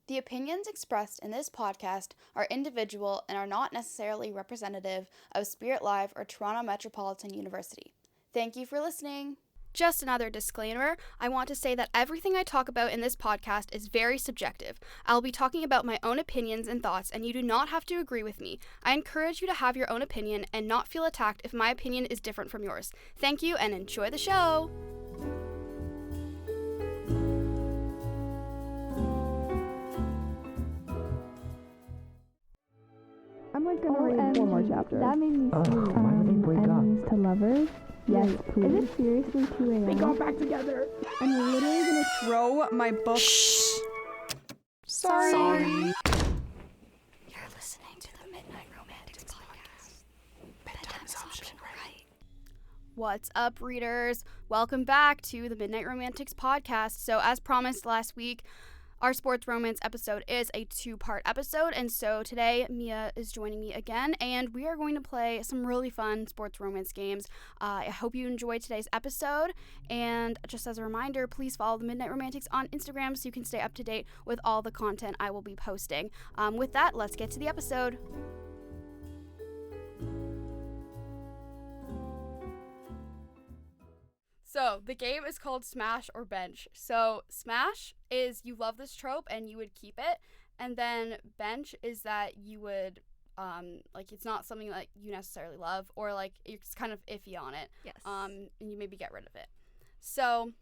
The opinions expressed in this podcast are individual and are not necessarily representative of Spirit Live or Toronto Metropolitan University. Thank you for listening. Just another disclaimer, I want to say that everything I talk about in this podcast is very subjective. I'll be talking about my own opinions and thoughts, and you do not have to agree with me. I encourage you to have your own opinion and not feel attacked if my opinion is different from yours. Thank you and enjoy the show! I'm like gonna read one more chapter. That made me feel why would they break up? enemies to lovers. Yes, please. Is it seriously 2 a.m.? They got back together. I'm literally gonna Throw my book. Sorry. You're listening to the Midnight Romantics podcast. Bedtime's option, right? What's up, readers? Welcome back to the Midnight Romantics podcast. So, as promised last week, our sports romance episode is a 2-part episode, and so today Mia is joining me again, and we are going to play some really fun sports romance games. I hope you enjoyed today's episode, and just as a reminder, please follow the Midnight Romantics on Instagram so you can stay up to date with all the content I will be posting. With that, let's get to the episode. So, the game is called Smash or Bench. So, Smash is you love this trope and you would keep it. And then Bench is that you would, it's not something that you necessarily love or, it's kind of iffy on it. Yes. And you maybe get rid of it. So,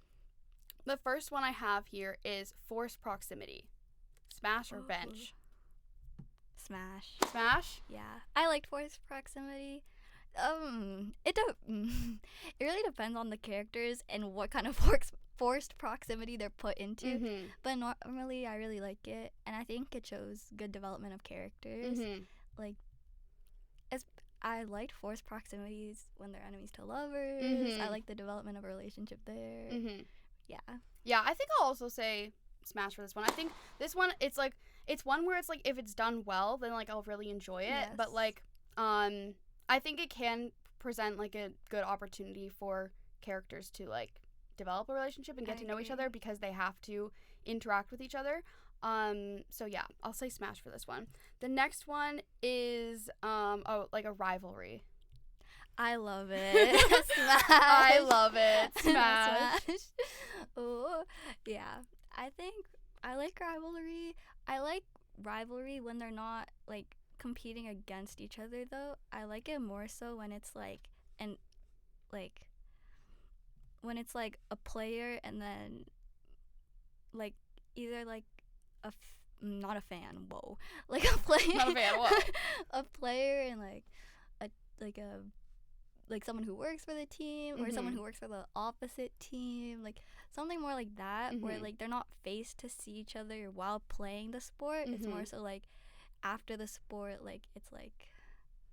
the first one I have here is forced proximity. Smash or Bench? Smash. Smash? Yeah. I liked forced proximity. It really depends on the characters and what kind of forced proximity they're put into. Mm-hmm. But normally, I really like it, and I think it shows good development of characters. Mm-hmm. I liked forced proximities when they're enemies to lovers. Mm-hmm. I like the development of a relationship there. Mm-hmm. Yeah. Yeah, I think I'll also say Smash for this one. I think this one, it's one where it's if it's done well, then I'll really enjoy it. Yes. But I think it can present a good opportunity for characters to develop a relationship and get to know each other because they have to interact with each other. So yeah, I'll say Smash for this one. The next one is a rivalry. I love it. Smash. I love it. Smash. Oh, yeah. I think I like rivalry. I like rivalry when they're not competing against each other, though. I like it more so when it's when it's a player and then either not a fan, whoa, a player, Not a fan, what? a player and someone who works for the team or someone who works for the opposite team, something more like that, where they're not faced to see each other while playing the sport. It's more so after the sport, it's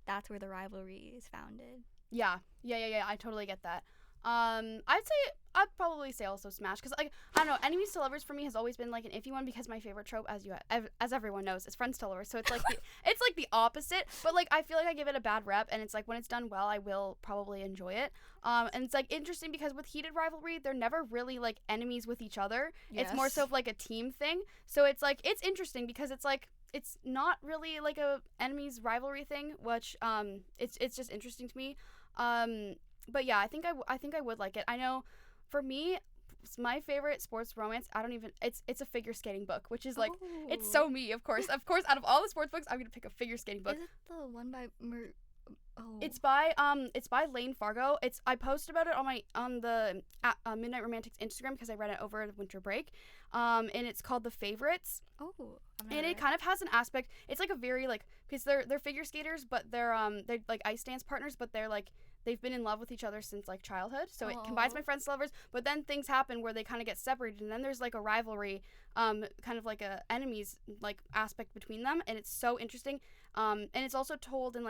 that's where the rivalry is founded. Yeah. I totally get that. I'd probably say also Smash because I don't know, enemies to lovers for me has always been an iffy one because my favorite trope, as everyone knows, is friends to lovers. So it's it's the opposite. But I feel I give it a bad rep, and it's when it's done well, I will probably enjoy it. And it's interesting because with heated rivalry, they're never really enemies with each other. Yes. It's more so of a team thing. So it's it's interesting because it's it's not really a enemies rivalry thing, which it's just interesting to me. But yeah, I think I would like it. I know, for me, my favorite sports romance, it's a figure skating book, which is it's so me, of course. Of course, out of all the sports books, I'm gonna pick a figure skating book. Is it the one by It's by Lane Fargo. I posted about it on the Midnight Romantics Instagram because I read it over the winter break. And it's called The Favorites. Oh. And it kind of has an aspect. It's a very because they're figure skaters, but they're ice dance partners, but they're they've been in love with each other since childhood. So it combines my friends to lovers, but then things happen where they kind of get separated, and then there's a rivalry, kind of a enemies aspect between them, and it's so interesting. And it's also told in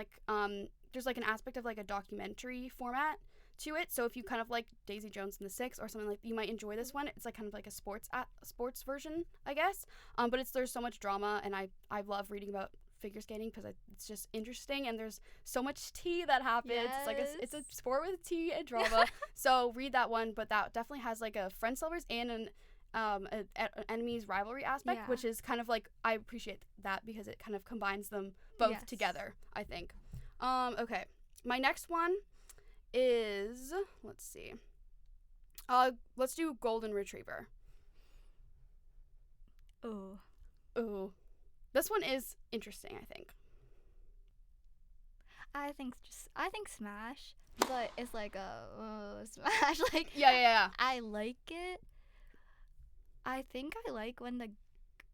there's an aspect of a documentary format to it. So if you kind of like Daisy Jones and the Six or something, you might enjoy this one. It's kind of a sports version, I guess. But there's so much drama, and I love reading about figure skating because it's just interesting, and there's so much tea that happens. Yes. It's a sport with tea and drama. So read that one, but that definitely has a friends lovers and an enemies rivalry aspect, which is kind of like, I appreciate that because it kind of combines them both together, I think. Okay, my next one is, let's see, let's do golden retriever. Ooh, this one is interesting, I think. I think Smash, but it's like a Smash. Like, yeah. I like it. I think I like when the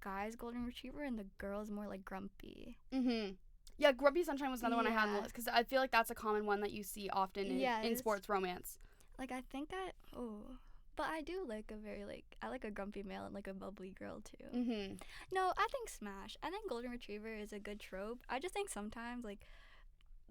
guy's golden retriever and the girl's more like grumpy. Yeah, Grumpy Sunshine was another one I had on the list because I feel like that's a common one that you see often in sports romance. Like, I think but I do like I like a grumpy male and like a bubbly girl too. No, I think Smash. I think golden retriever is a good trope. I just think sometimes like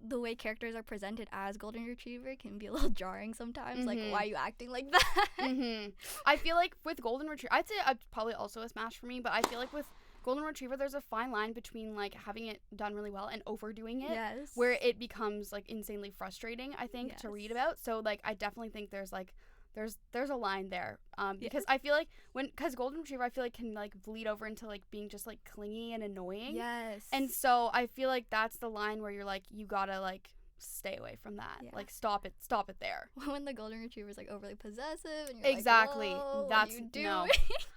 the way characters are presented as golden retriever can be a little jarring sometimes. Like, why are you acting like that? I feel like with golden retriever, I'd say probably also a Smash for me, but I feel like with golden retriever, there's a fine line between like having it done really well and overdoing it, where it becomes like insanely frustrating, I think, to read about. So like, I definitely think there's a line there, because I feel like because golden retriever, I feel like can like bleed over into like being just like clingy and annoying. And so I feel like that's the line where you're like, you gotta like stay away from that. Like, stop it there. When the golden retriever is like overly possessive and you're exactly like, whoa, that's what are you doing? no.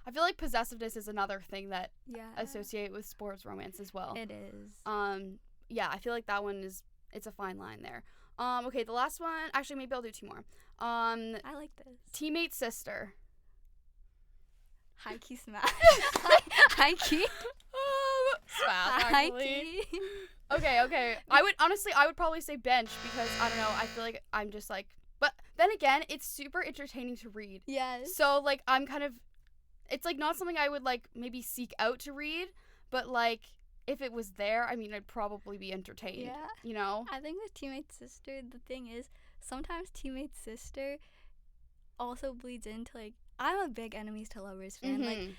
I feel like possessiveness is another thing that associate with sports romance as well. It is. Yeah, I feel like that one it's a fine line there. Okay, the last one, actually maybe I'll do two more. I like this. Teammate sister. High key Smash. High key. Smash, actually. Okay. I would probably say bench because I don't know, I feel like I'm just like, but then again, it's super entertaining to read. Yes. So like I'm kind of, it's like not something I would like maybe seek out to read, but like if it was there, I mean, I'd probably be entertained. Yeah. You know? I think with Teammate Sister, the thing is, sometimes Teammate Sister also bleeds into, like, I'm a big Enemies to Lovers fan. Like,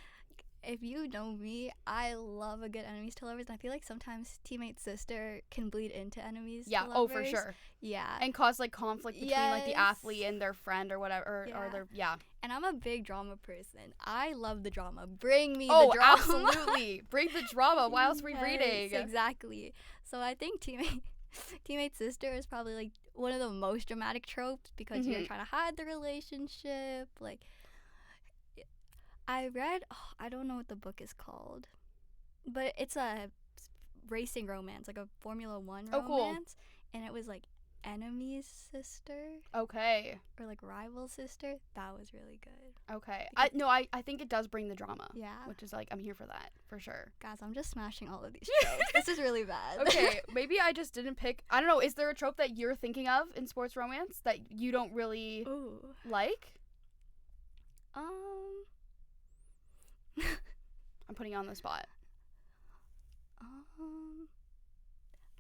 if you know me, I love a good Enemies to Lovers, and I feel like sometimes Teammate Sister can bleed into Enemies to Lovers. Oh, for sure. Yeah. And cause, like, conflict between, like, the athlete and their friend or whatever, or their, And I'm a big drama person. I love the drama. Bring me the drama. Oh, absolutely. Bring the drama whilst we're reading. Exactly. So I think Teammate Sister is probably, like, one of the most dramatic tropes because you're trying to hide the relationship. Like, I read, I don't know what the book is called, but it's a racing romance, like a Formula One romance. Cool. And it was, like, enemy's sister. Okay. Or, like, rival sister. That was really good. Okay. I think it does bring the drama. Yeah. Which is, like, I'm here for that, for sure. Guys, I'm just smashing all of these tropes. This is really bad. Okay, maybe I just didn't pick, I don't know, is there a trope that you're thinking of in sports romance that you don't really like? I'm putting you on the spot.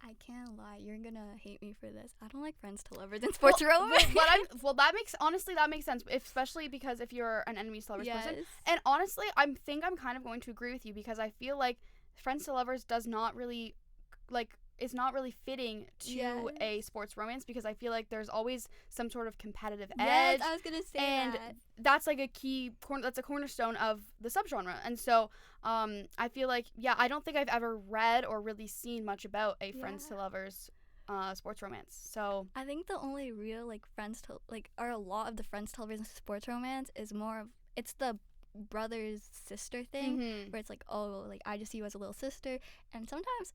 I can't lie. You're gonna hate me for this. I don't like friends to lovers in sports romance. That makes sense, especially because if you're an enemies to lovers person. And honestly, I think I'm kind of going to agree with you because I feel like friends to lovers does not really, like, is not really fitting to a sports romance because I feel like there's always some sort of competitive edge. Yes, I was gonna say and that. That's like that's a cornerstone of the subgenre. And so I feel like, I don't think I've ever read or really seen much about a friends to lovers sports romance. So I think the only real like friends to like, or a lot of the friends to lovers sports romance is more of, it's the brother's sister thing where it's like, oh, like I just see you as a little sister. And sometimes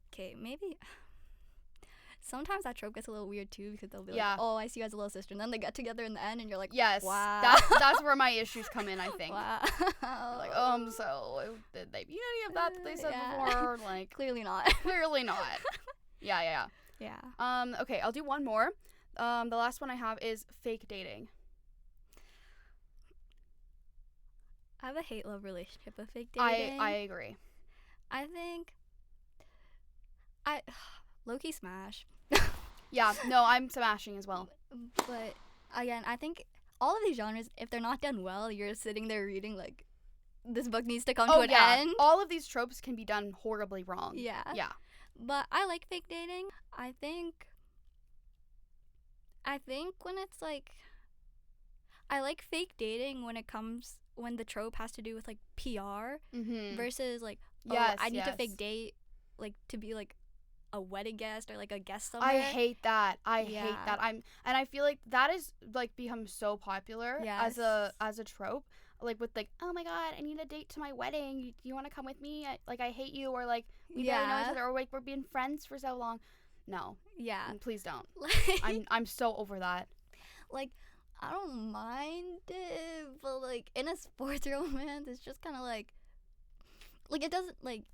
that trope gets a little weird too because they'll be like, oh, I see you as a little sister, and then they get together in the end and you're like, yes, wow. That's where my issues come in, I think. Wow. Like, so did they mean any of that they said before? Like, clearly not. Yeah. Okay, I'll do one more. The last one I have is fake dating. I have a hate-love relationship with fake dating. I agree. I think low-key smash. Yeah, no, I'm smashing as well. But again, I think all of these genres, if they're not done well, you're sitting there reading like, this book needs to come to an end. All of these tropes can be done horribly wrong. Yeah. But I like fake dating. I think when it's like, I like fake dating when it comes when the trope has to do with like PR Mm-hmm. versus like, oh, Yes, I need to yes. fake date like to be like a wedding guest or like a guest somewhere. I hate that. I hate Yeah. that. And I feel like that is like become so popular Yes. as a trope. Like with like, oh my god, I need a date to my wedding. You want to come with me? I hate you, or like we barely know each Yeah. other, or like we're being friends for so long. No, Yeah. please don't. Like, I'm so over that. like I don't mind it, but like in a sports romance, it's just kind of like it doesn't like.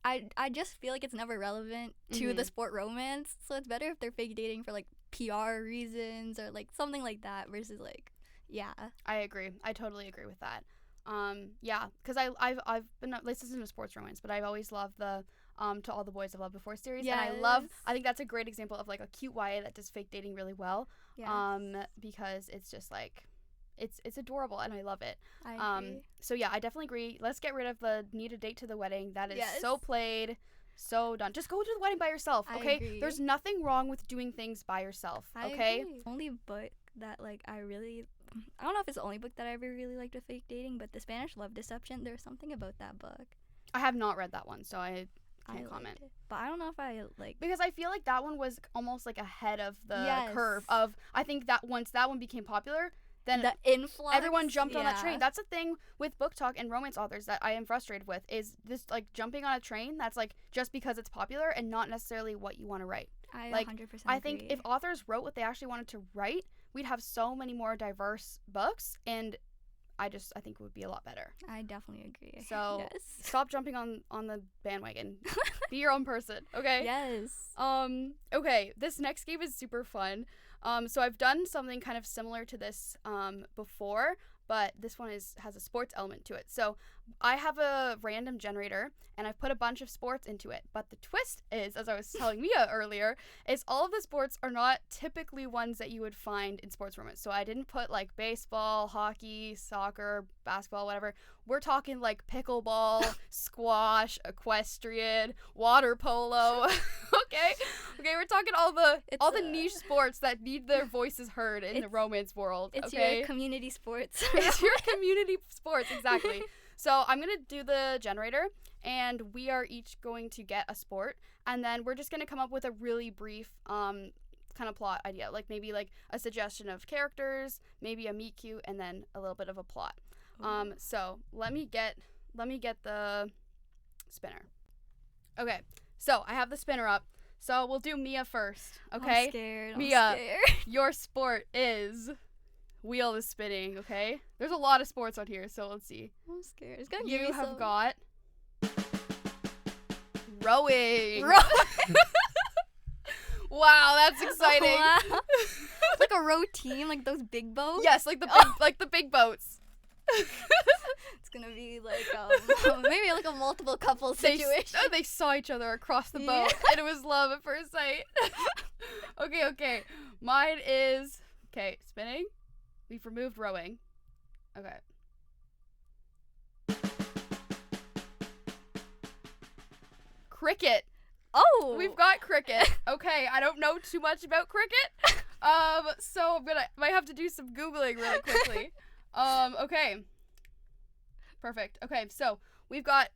I just feel like it's never relevant to the Mhm. sport romance, so it's better if they're fake dating for like PR reasons or like something like that versus like, yeah. I agree. I totally agree with that. Yeah, because I've been this isn't a sports romance, but I've always loved the To All the Boys I've Loved Before series, and I think that's a great example of like a cute YA that does fake dating really well. Yes. Because it's just like it's adorable and I love it. I agree. So yeah, I definitely agree. Let's get rid of the need a date to the wedding. That is Yes. so played, so done. Just go to the wedding by yourself, I okay? agree. There's nothing wrong with doing things by yourself, I okay? agree. Only book that like I don't know if it's the only book that I ever really liked with fake dating, but The Spanish Love Deception, there's something about that book. I have not read that one, so I I can't liked comment. it. But I don't know if I like. Because I feel like that one was almost like ahead of the Yes. curve of, I think that once that one became popular, then The influx. everyone jumped on that yeah. train. That's the thing with book talk and romance authors that I am frustrated with, is this like jumping on a train that's like just because it's popular and not necessarily what you want to write. I like, 100% I think agree. if authors wrote what they actually wanted to write, we'd have so many more diverse books, and I think it would be a lot better. I definitely agree. So yes. stop jumping on the bandwagon. Be your own person, okay? Yes. Okay, this next game is super fun. So I've done something kind of similar to this before, but this one has a sports element to it. So I have a random generator, and I've put a bunch of sports into it. But the twist is, as I was telling Mia earlier, is all of the sports are not typically ones that you would find in sports romance. So I didn't put like baseball, hockey, soccer, basketball, whatever. We're talking like pickleball, squash, equestrian, water polo. Okay, we're talking all the niche sports that need their voices heard in the romance world. It's okay? your community sports. It's your community sports, exactly. So I'm gonna do the generator, and we are each going to get a sport, and then we're just gonna come up with a really brief kind of plot idea, like maybe like a suggestion of characters, maybe a meet cute, and then a little bit of a plot. So let me get the spinner. Okay, so I have the spinner up. So we'll do Mia first. Okay, I'm scared. Mia, your sport is wheel is spinning. Okay, there's a lot of sports on here, so let's see. I'm scared. It's gonna give You me have some... got rowing. Wow, that's exciting. Wow. Like a row team, like those big boats. Yes, like the big boats. It's gonna be like maybe like a multiple couple situation. They saw each other across the boat, and it was love at first sight. Okay. Mine is spinning. We've removed rowing. Okay. Cricket. Oh, We've got cricket. Okay, I don't know too much about cricket. So might have to do some Googling really quickly. Okay. Perfect. Okay, so we've got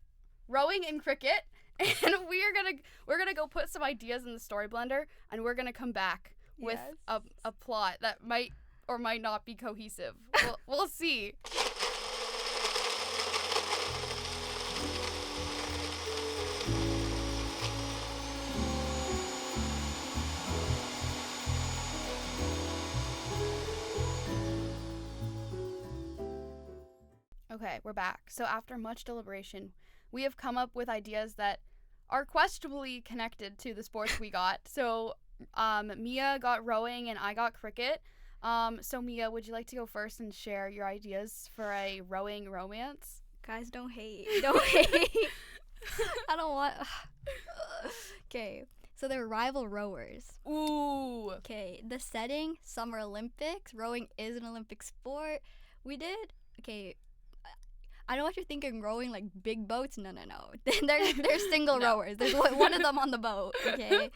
rowing and cricket, and we're gonna go put some ideas in the story blender, and we're gonna come back with a plot that might or might not be cohesive. We'll see. Okay, we're back. So after much deliberation, we have come up with ideas that are questionably connected to the sports we got. So Mia got rowing and I got cricket. So Mia, would you like to go first and share your ideas for a rowing romance? Guys, don't hate. Don't hate. I don't want... Okay, so they're rival rowers. Ooh. Okay, the setting, Summer Olympics. Rowing is an Olympic sport. Okay, I know what you're thinking, rowing like big boats. No. They're single rowers. There's one of them on the boat, okay?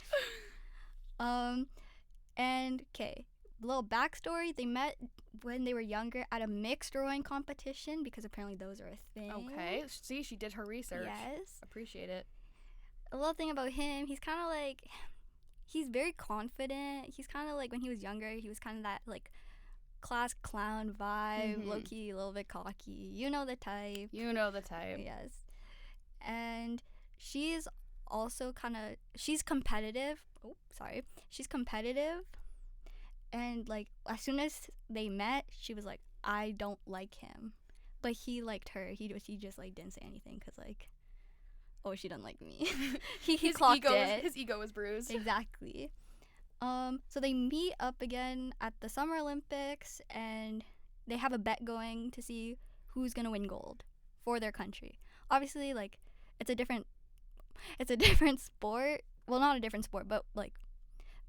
And, okay, little backstory. They met when they were younger at a mixed rowing competition, because apparently those are a thing. Okay. See, she did her research. Yes. Appreciate it. A little thing about him, he's kind of like, he's very confident. He's kind of like, when he was younger, he was kind of that like class clown vibe, low-key, a little bit cocky. You know the type. You know the type. Yes. And she's also she's competitive. Oh, sorry. She's competitive. And like, as soon as they met, she was like, I don't like him. But he liked her. He just like didn't say anything because like, oh, she doesn't like me. he clocked it. His ego was bruised. Exactly. So they meet up again at the Summer Olympics, and they have a bet going to see who's gonna win gold for their country. Obviously, like, it's a different sport. Well, not a different sport, but like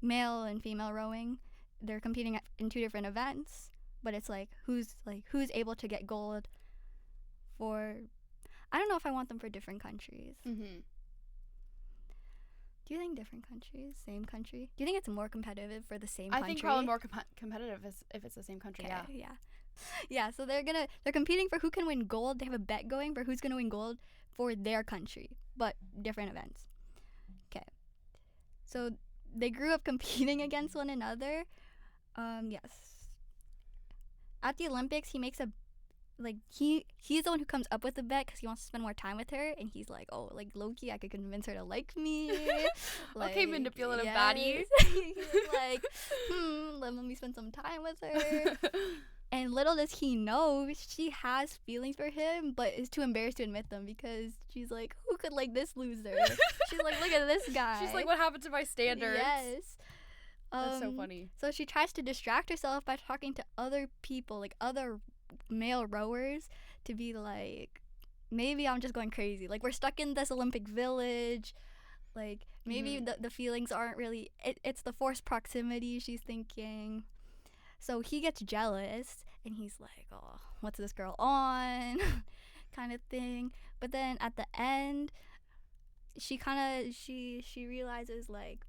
male and female rowing. They're competing in 2 different events, but it's like who's able to get gold for. I don't know if I want them for different countries. Do you think different countries, same country? Do you think it's more competitive for the same country? I think probably more competitive if it's the same country. Okay, yeah. So they're competing for who can win gold. They have a bet going for who's gonna win gold for their country, but different events. Okay. So they grew up competing against one another. Yes. At the Olympics, he makes he's the one who comes up with the bet because he wants to spend more time with her, and he's like, oh, like low-key, I could convince her to like me. Like, okay, manipulative baddie. He's like, let me spend some time with her. And little does he know, she has feelings for him, but is too embarrassed to admit them because she's like, who could like this loser? She's like, look at this guy. She's like, what happened to my standards? Yes. That's so funny. So she tries to distract herself by talking to other people, like other male rowers, to be like, maybe I'm just going crazy. Like, we're stuck in this Olympic village. Like, maybe the feelings aren't really, it's the forced proximity, she's thinking. So he gets jealous, and he's like, oh, what's this girl on? kind of thing. But then at the end, she realizes, like,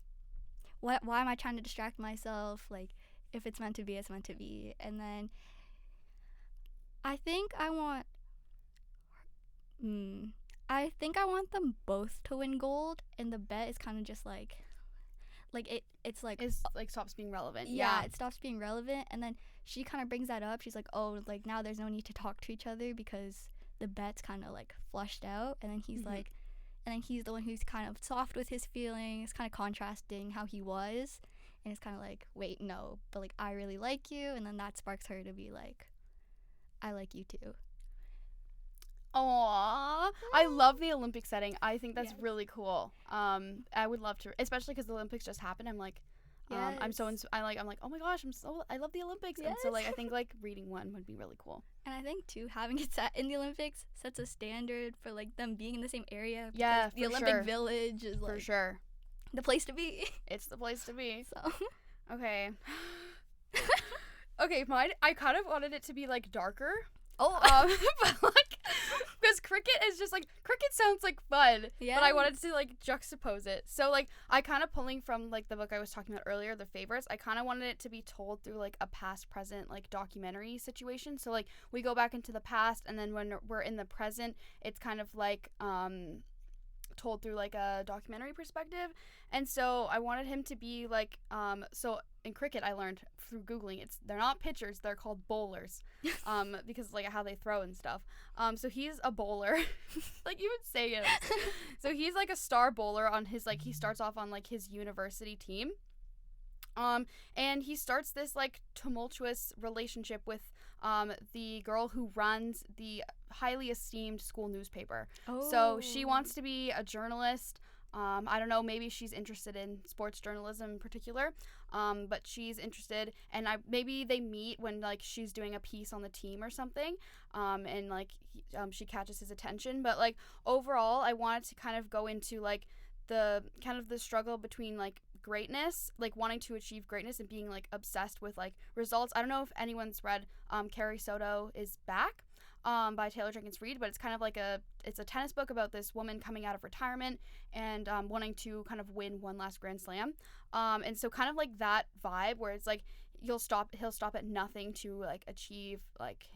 why am I trying to distract myself? Like, if it's meant to be, it's meant to be. And then I think I want them both to win gold, and the bet is kind of just like it's like stops being relevant. Yeah, it stops being relevant. And then she kind of brings that up. She's like, oh, like now there's no need to talk to each other because the bet's kind of like flushed out. And then he's like, and then he's the one who's kind of soft with his feelings, kind of contrasting how he was, and it's kind of like, wait, no, but like I really like you. And then that sparks her to be like, I like you too. Aww, I love the Olympic setting. I think that's really cool. I would love to, especially because the Olympics just happened. I'm like, I'm like, oh my gosh, I love the Olympics. Yes. And so like, I think like reading one would be really cool. And I think too, having it set in the Olympics sets a standard for like them being in the same area. Yeah, the Olympic Village is like for sure the place to be. It's the place to be. So okay. Okay, mine. I kind of wanted it to be like darker. Oh, but like, because cricket sounds like fun. Yeah. But I wanted to like juxtapose it. So like, I kind of pulling from like the book I was talking about earlier, The Favorites. I kind of wanted it to be told through like a past present like documentary situation. So like, we go back into the past, and then when we're in the present, it's kind of like told through like a documentary perspective. And so I wanted him to be like so in cricket, I learned through Googling, they're not pitchers, they're called bowlers, because like how they throw and stuff. So he's a bowler, like you would say it. So he's like a star bowler on his, like, he starts off on like his university team. And he starts this like tumultuous relationship with the girl who runs the highly esteemed school newspaper. Oh. So she wants to be a journalist. I don't know, maybe she's interested in sports journalism in particular, but she's interested, and maybe they meet when like she's doing a piece on the team or something, and like she catches his attention. But like overall, I wanted to kind of go into like the kind of the struggle between like greatness, like wanting to achieve greatness and being like obsessed with like results. I don't know if anyone's read Carrie Soto is Back by Taylor Jenkins Reid, but it's kind of like it's a tennis book about this woman coming out of retirement and wanting to kind of win one last Grand Slam, and so kind of like that vibe where it's like he'll stop at nothing to like achieve like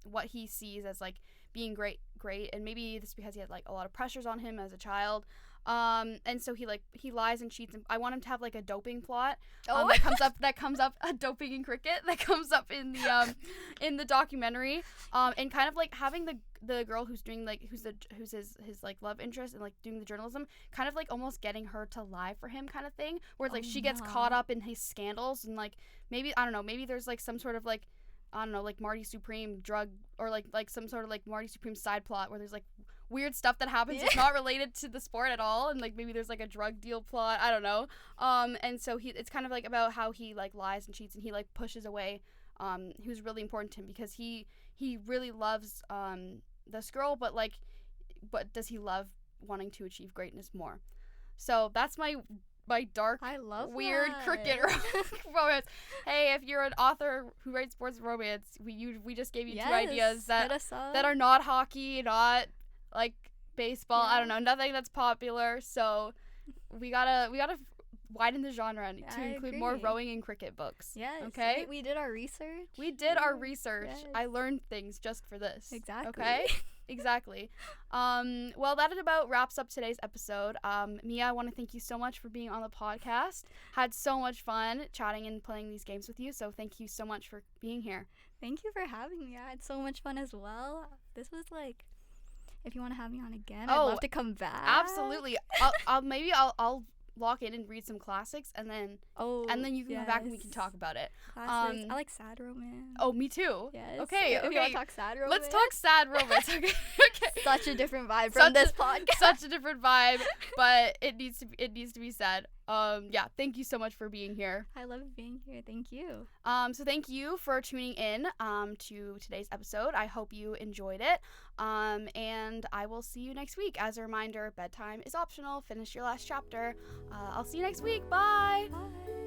what he sees as like being great, and maybe this is because he had like a lot of pressures on him as a child. And so he lies and cheats, and I want him to have like a doping plot that comes up a doping in cricket that comes up in the documentary, and kind of like having the girl who's doing like who's his like love interest and like doing the journalism, kind of like almost getting her to lie for him kind of thing, where it's like she gets caught up in his scandals, and like maybe I don't know, maybe there's like some sort of like I don't know, like Marty Supreme drug, or like some sort of like Marty Supreme side plot where there's like weird stuff that happens that's not related to the sport at all, and like maybe there's like a drug deal plot, I don't know. And so it's kind of like about how he like lies and cheats, and he like pushes away who's really important to him, because he really loves this girl, but does he love wanting to achieve greatness more? So that's my dark, weird cricket romance. Hey, if you're an author who writes sports romance, we just gave you two ideas that are not hockey, not like baseball. I don't know, nothing that's popular. So we gotta widen the genre to include more rowing and cricket books. Yes. Okay. We did our research. Yes. I learned things just for this. Exactly. Okay. Exactly. Well, that about wraps up today's episode. Mia, I want to thank you so much for being on the podcast. Had so much fun chatting and playing these games with you. So thank you so much for being here. Thank you for having me. I had so much fun as well. This was like, if you want to have me on again, I'd love to come back. Absolutely. I'll lock in and read some classics, and then you can come back and we can talk about it. Classics. I like sad romance. Oh, me too. Yes. Okay. If you want to talk sad romance, let's talk sad romance. Okay. Such a different vibe from this podcast. Such a different vibe, but it needs to be said. Yeah, thank you so much for being here. I love being here. Thank you. So thank you for tuning in to today's episode. I hope you enjoyed it. And I will see you next week. As a reminder, bedtime is optional. Finish your last chapter. I'll see you next week. Bye. Bye.